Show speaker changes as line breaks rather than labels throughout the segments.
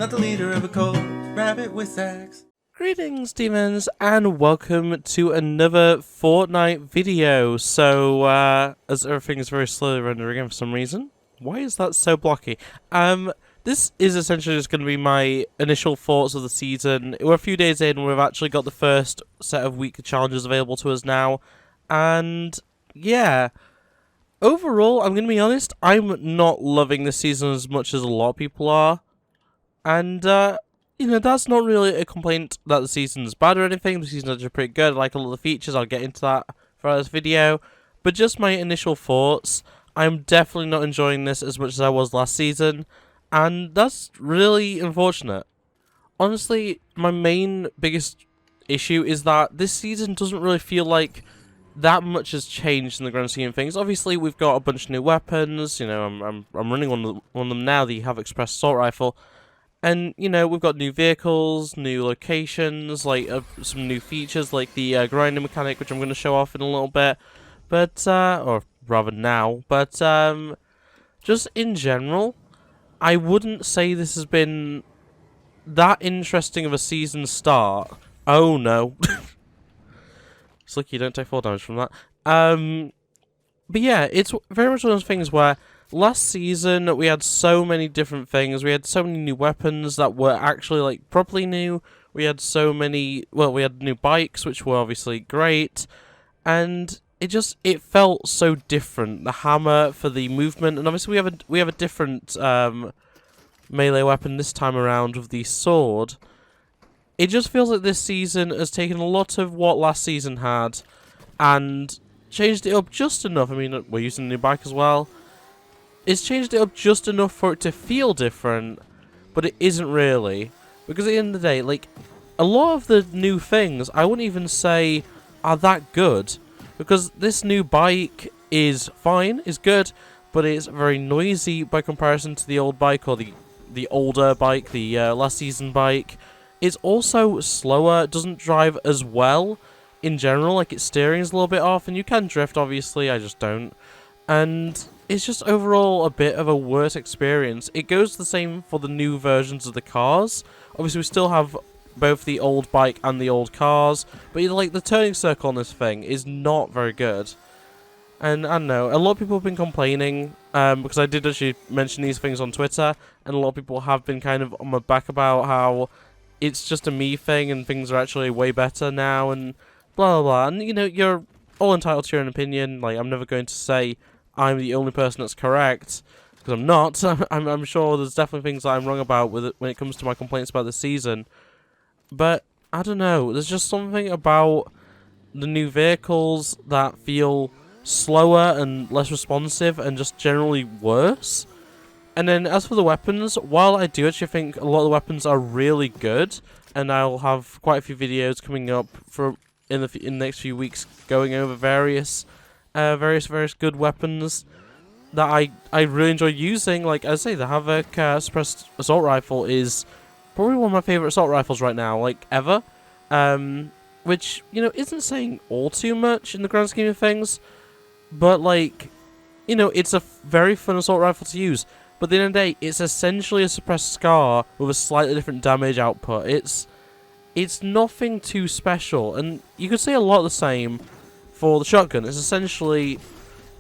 not the leader of a cult. RabbitWithAxe.
Greetings, demons, and welcome to another Fortnite video. So, as everything is very slowly rendering for some reason, why is that so blocky? This is essentially just going to be my initial thoughts of the season. We're a few days in, we've actually got the first set of weekly challenges available to us now, and yeah. Overall, I'm going to be honest, I'm not loving this season as much as a lot of people are, and, you know, that's not really a complaint that the season's bad or anything. The season's actually pretty good. I like a lot of the features. I'll get into that for this video. But just my initial thoughts, I'm definitely not enjoying this as much as I was last season. And that's really unfortunate. Honestly, my biggest issue is that this season doesn't really feel like that much has changed in the grand scheme of things. Obviously, we've got a bunch of new weapons. You know, I'm running one of them now, the Have Express Assault Rifle. And, you know, we've got new vehicles, new locations, like some new features, like the grinding mechanic, which I'm going to show off in a little bit. But, or rather now. But, just in general, I wouldn't say this has been that interesting of a season start. Oh, no. Slicky, don't take 4 damage from that. But yeah, it's very much one of those things where last season, we had so many different things. We had so many new weapons that were actually, like, properly new. We had so many... Well, we had new bikes, which were obviously great. And it felt so different. The hammer for the movement. And obviously, we have a different melee weapon this time around with the sword. It just feels like this season has taken a lot of what last season had and changed it up just enough. I mean, we're using a new bike as well. It's changed it up just enough for it to feel different, but it isn't really. Because at the end of the day, like, a lot of the new things, I wouldn't even say are that good. Because this new bike is fine, is good, but it's very noisy by comparison to the old bike, or the older bike, the last season bike. It's also slower, it doesn't drive as well in general, like its steering is a little bit off, and you can drift obviously, I just don't. And it's just overall a bit of a worse experience. It goes the same for the new versions of the cars. Obviously we still have both the old bike and the old cars, but like the turning circle on this thing is not very good. And I don't know, a lot of people have been complaining, because I did actually mention these things on Twitter, and a lot of people have been kind of on my back about how it's just a me thing and things are actually way better now and blah blah blah. And you know, you're all entitled to your own opinion. Like, I'm never going to say I'm the only person that's correct, because I'm not. I'm sure there's definitely things that I'm wrong about with it when it comes to my complaints about the season. But I don't know, there's just something about the new vehicles that feel slower and less responsive and just generally worse. And then as for the weapons, while I do actually think a lot of the weapons are really good, and I'll have quite a few videos coming up in the next few weeks going over various good weapons that I really enjoy using. Like I say, the Havoc suppressed assault rifle is probably one of my favorite assault rifles right now, like ever. Which, you know, isn't saying all too much in the grand scheme of things, but like, you know, it's a very fun assault rifle to use. But at the end of the day, it's essentially a suppressed SCAR with a slightly different damage output. It's nothing too special, and you could say a lot the same for the shotgun. It's essentially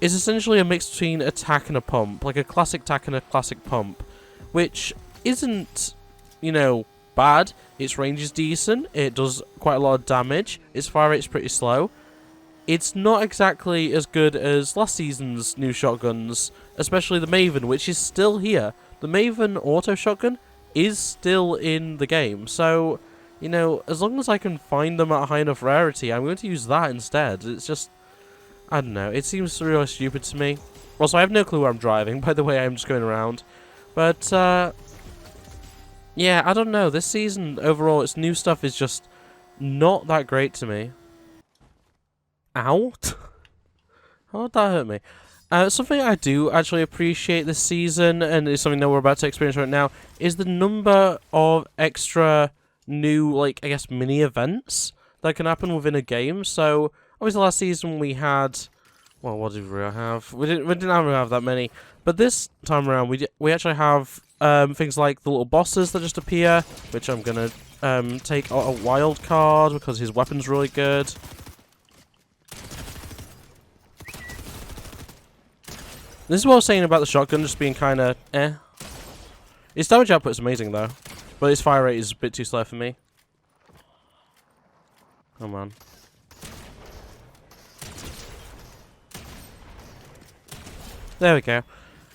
a mix between a tack and a pump, like a classic tack and a classic pump, which isn't, you know, bad. Its range is decent. It does quite a lot of damage. Its fire rate's pretty slow. It's not exactly as good as last season's new shotguns, especially the Maven, which is still here. The Maven auto shotgun is still in the game, so, you know, as long as I can find them at a high enough rarity, I'm going to use that instead. It's just, I don't know, it seems really stupid to me. Also, I have no clue where I'm driving, by the way, I'm just going around. But, yeah, I don't know, this season, overall, its new stuff is just not that great to me. Ow? How did that hurt me? Something I do actually appreciate this season, and it's something that we're about to experience right now, is the number of extra new, like, I guess, mini events that can happen within a game. So, obviously last season we had, well, what did we have? We didn't have that many, but this time around we actually have things like the little bosses that just appear, which I'm gonna take a wild card because his weapon's really good. This is what I was saying about the shotgun just being kind of eh. Its damage output is amazing though, but its fire rate is a bit too slow for me. Come on. There we go.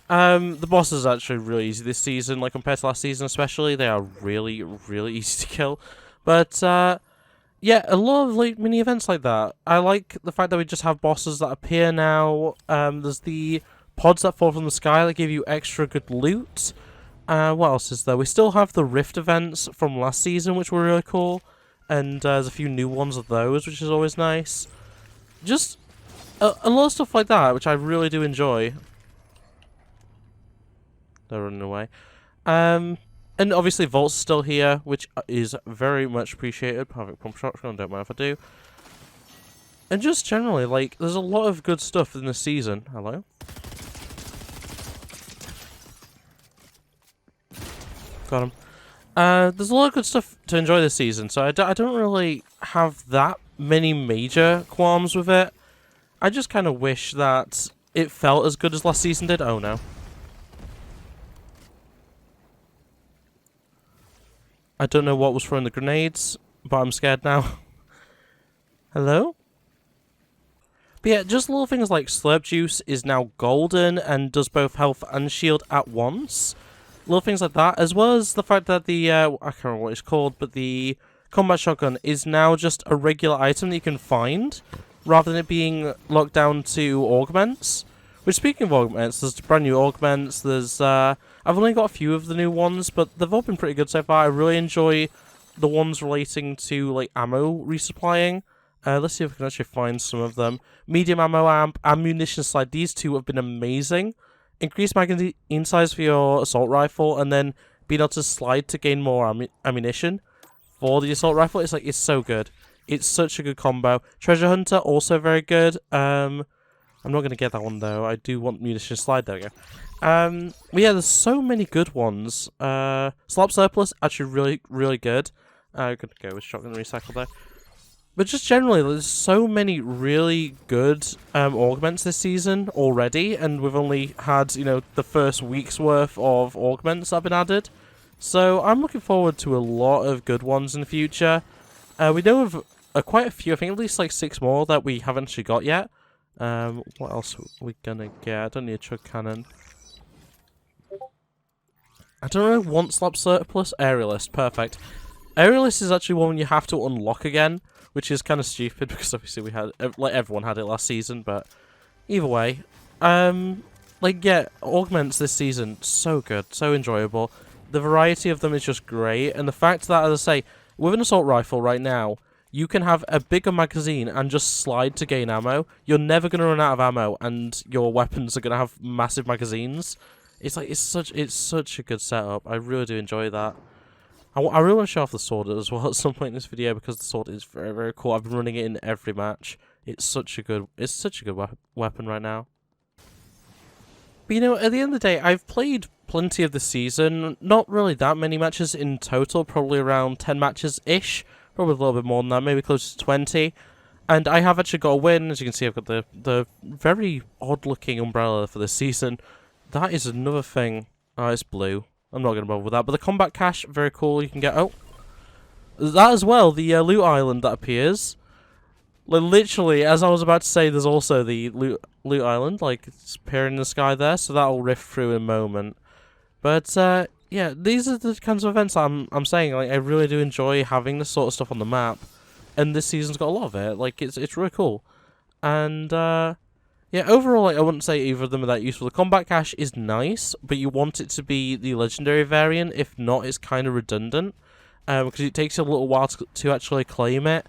The bosses are actually really easy this season, like compared to last season especially. They are really, really easy to kill. But, yeah, a lot of like mini events like that. I like the fact that we just have bosses that appear now. There's the pods that fall from the sky that give you extra good loot. What else is there? We still have the Rift events from last season, which were really cool. And there's a few new ones of those, which is always nice. Just a lot of stuff like that, which I really do enjoy. They're running away. And obviously Volt's still here, which is very much appreciated. Perfect pump shotgun, don't mind if I do. And just generally, like, there's a lot of good stuff in this season. Hello? Got him. There's a lot of good stuff to enjoy this season, so I don't really have that many major qualms with it. I just kind of wish that it felt as good as last season did. Oh no. I don't know what was throwing the grenades, but I'm scared now. Hello? But yeah, just little things like Slurp Juice is now golden and does both health and shield at once. Little things like that, as well as the fact that the, I can't remember what it's called, but the combat shotgun is now just a regular item that you can find, rather than it being locked down to augments. Which, speaking of augments, there's brand new augments, there's, I've only got a few of the new ones, but they've all been pretty good so far. I really enjoy the ones relating to, like, ammo resupplying. Let's see if we can actually find some of them. Medium ammo amp, ammunition slide, these two have been amazing. Increase magazine size for your assault rifle, and then being able to slide to gain more ammunition for the assault rifle. It's like, it's so good. It's such a good combo. Treasure Hunter, also very good. I'm not going to get that one though. I do want munition slide. There we go. But yeah, there's so many good ones. Slop Surplus, actually really, really good. I'm going to go with Shotgun Recycle there. But just generally, there's so many really good augments this season already, and we've only had, you know, the first week's worth of augments that have been added. So I'm looking forward to a lot of good ones in the future. We know of quite a few, I think at least like 6 more that we haven't actually got yet. What else are we gonna get? I don't need a chug cannon. I don't really want Slop Surplus. Aerialist, perfect. Aerialist is actually one you have to unlock again, which is kind of stupid because obviously we had, like, everyone had it last season, but either way. Like, yeah, augments this season, so good, so enjoyable. The variety of them is just great, and the fact that, as I say, with an assault rifle right now, you can have a bigger magazine and just slide to gain ammo. You're never going to run out of ammo, and your weapons are going to have massive magazines. It's like, it's such a good setup. I really do enjoy that. I really want to show off the sword as well at some point in this video, because the sword is very, very cool. I've been running it in every match. It's such a good weapon right now. But you know, at the end of the day, I've played plenty of the season. Not really that many matches in total, probably around 10 matches-ish. Probably a little bit more than that, maybe close to 20. And I have actually got a win. As you can see, I've got the very odd-looking umbrella for this season. That is another thing. Oh, it's blue. I'm not going to bother with that. But the combat cache, very cool. You can get... Oh! That as well, the loot island that appears. Like, literally, as I was about to say, there's also the loot island. Like, it's appearing in the sky there. So that'll rift through in a moment. But, yeah, these are the kinds of events I'm saying. Like, I really do enjoy having this sort of stuff on the map. And this season's got a lot of it. Like, it's really cool. And, yeah, overall, like, I wouldn't say either of them are that useful. The combat cache is nice, but you want it to be the legendary variant. If not, it's kind of redundant. Because it takes you a little while to actually claim it.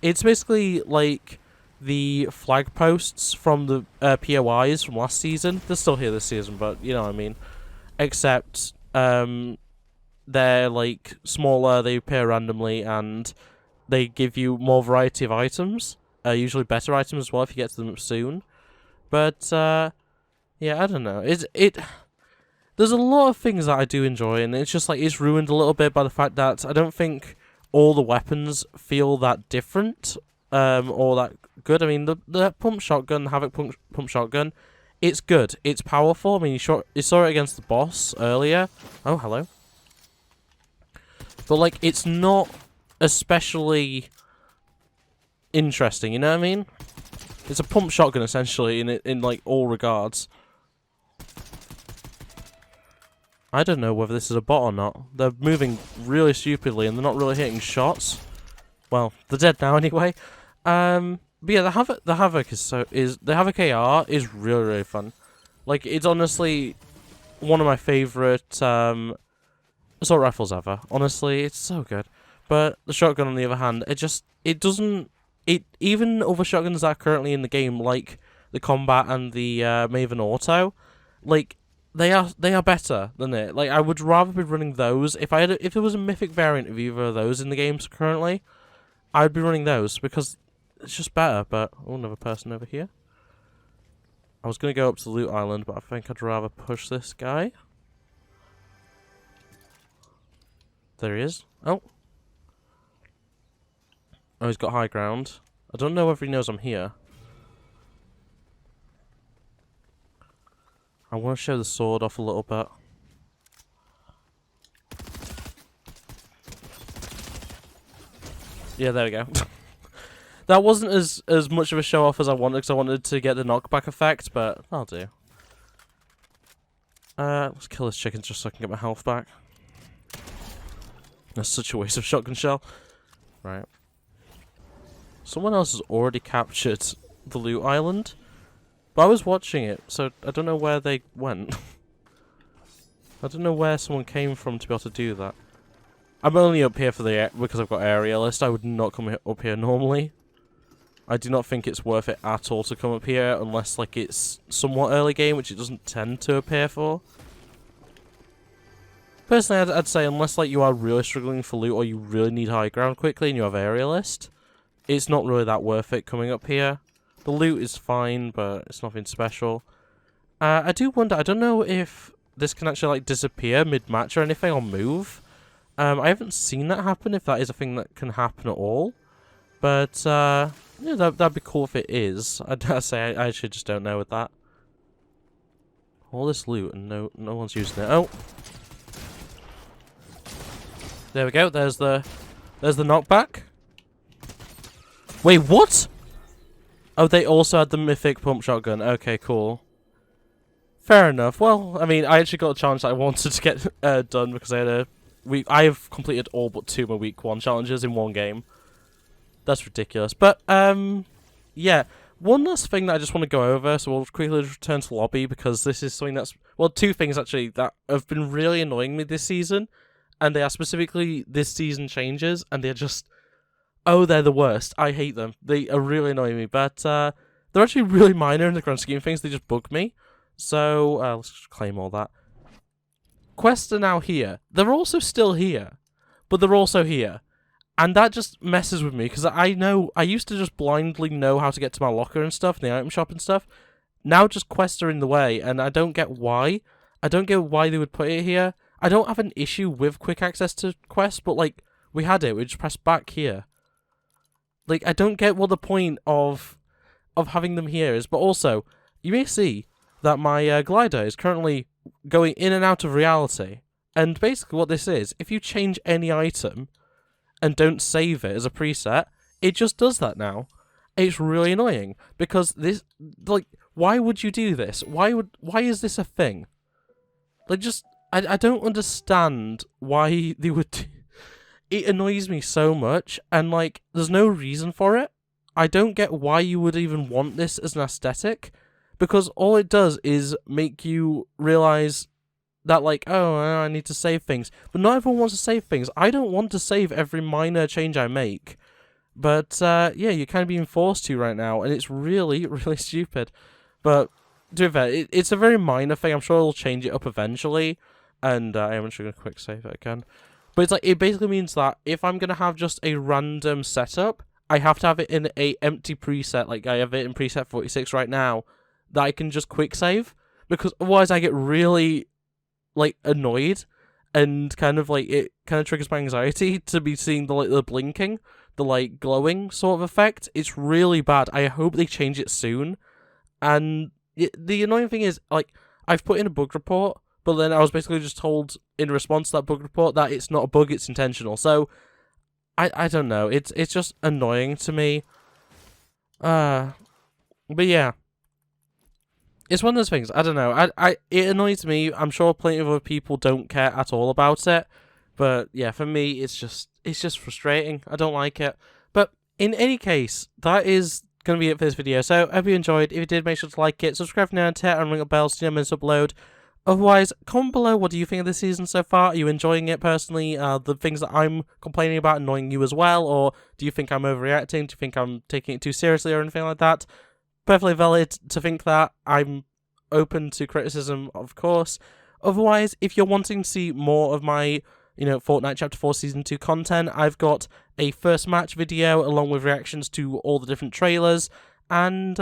It's basically like the flag posts from the POIs from last season. They're still here this season, but you know what I mean. Except they're like smaller, they appear randomly, and they give you more variety of items. Usually better items as well if you get to them soon. But yeah, I don't know. There's there's a lot of things that I do enjoy, and it's just like it's ruined a little bit by the fact that I don't think all the weapons feel that different, or that good. I mean, the pump shotgun, Havoc pump shotgun, it's good. It's powerful. I mean, you saw it against the boss earlier. Oh, hello. But like, it's not especially interesting. You know what I mean? It's a pump shotgun essentially in like all regards. I don't know whether this is a bot or not. They're moving really stupidly and they're not really hitting shots. Well, they're dead now anyway. But yeah, the Havoc the Havoc AR is really, really fun. Like, it's honestly one of my favorite assault rifles ever. Honestly, it's so good. But the shotgun on the other hand, even other shotguns that are currently in the game, like the Combat and the Maven Auto, like they are better than it. Like, I would rather be running those if there was a mythic variant of either of those in the games currently. I'd be running those because it's just better. But oh, another person over here. I was gonna go up to the loot island, but I think I'd rather push this guy. There he is. Oh, he's got high ground. I don't know if he knows I'm here. I want to show the sword off a little bit. Yeah, there we go. That wasn't as much of a show off as I wanted, because I wanted to get the knockback effect, but I'll do. Let's kill this chicken just so I can get my health back. That's such a waste of shotgun shell. Right. Someone else has already captured the loot island, but I was watching it, so I don't know where they went. I don't know where someone came from to be able to do that. I'm only up here for because I've got aerialist. I would not come up here normally. I do not think it's worth it at all to come up here unless like it's somewhat early game, which it doesn't tend to appear for. Personally, I'd say unless like you are really struggling for loot or you really need high ground quickly and you have aerialist, it's not really that worth it coming up here. The loot is fine, but it's nothing special. I do wonder, I don't know if this can actually like disappear mid-match or anything or move. I haven't seen that happen, if that is a thing that can happen at all. But, yeah, that'd be cool if it is. I dare say I actually just don't know with that. All this loot and no one's using it. Oh! There we go, there's the knockback. Wait, what? Oh, they also had the mythic pump shotgun. Okay, cool. Fair enough. Well, I mean, I actually got a challenge that I wanted to get done because I have completed all but 2 of my week 1 challenges in 1 game. That's ridiculous. But, yeah. One last thing that I just want to go over, so we'll quickly return to lobby, because this is something that's... Well, 2 things, actually, that have been really annoying me this season. And they are specifically this season changes, and they're just... Oh, they're the worst. I hate them. They are really annoying me, but they're actually really minor in the grand scheme of things. They just bug me. So, let's just claim all that. Quests are now here. They're also still here, but they're also here. And that just messes with me, because I used to just blindly know how to get to my locker and stuff, and the item shop and stuff. Now just quests are in the way, and I don't get why. I don't get why they would put it here. I don't have an issue with quick access to quests, but, like, we had it. We just pressed back here. Like, I don't get what the point of having them here is, but also, you may see that my glider is currently going in and out of reality. And basically what this is, if you change any item and don't save it as a preset, it just does that now. It's really annoying, because this, like, why would you do this? Why is this a thing? Like, just, I don't understand why they would... It annoys me so much, and, like, there's no reason for it. I don't get why you would even want this as an aesthetic, because all it does is make you realize that, like, oh, I need to save things. But not everyone wants to save things. I don't want to save every minor change I make. But, yeah, you're kind of being forced to right now, and it's really, really stupid. But, to be fair, it's a very minor thing. I'm sure it'll change it up eventually, and I'm actually going to quick save it again. But it's like, it basically means that if I'm going to have just a random setup, I have to have it in a empty preset, like I have it in preset 46 right now, that I can just quick save, because otherwise I get really like annoyed, and kind of like it kind of triggers my anxiety to be seeing the blinking, the like glowing sort of effect. It's really bad. I hope they change it soon. And the annoying thing is, like, I've put in a bug report, but then I was basically just told in response to that bug report that it's not a bug, it's intentional. So I don't know. It's just annoying to me. But yeah. It's one of those things. I don't know. It annoys me. I'm sure plenty of other people don't care at all about it. But yeah, for me, it's just frustrating. I don't like it. But in any case, that is going to be it for this video. So I hope you enjoyed. If you did, make sure to like it, subscribe now, and ring the bell so you never miss upload. Otherwise, comment below what do you think of this season so far. Are you enjoying it personally? The things that I'm complaining about annoying you as well? Or do you think I'm overreacting? Do you think I'm taking it too seriously or anything like that? Perfectly valid to think that. I'm open to criticism, of course. Otherwise, if you're wanting to see more of my, Fortnite Chapter 4 Season 2 content, I've got a first match video along with reactions to all the different trailers. And,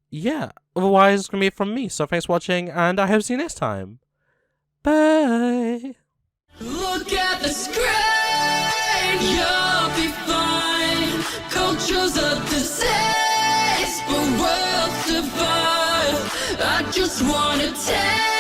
yeah. Otherwise, it's going to be it from me. So thanks for watching, and I hope to see you next time. Bye!
Look at the screen, you'll be fine. Culture's a disease, but we'll survive. I just wanna take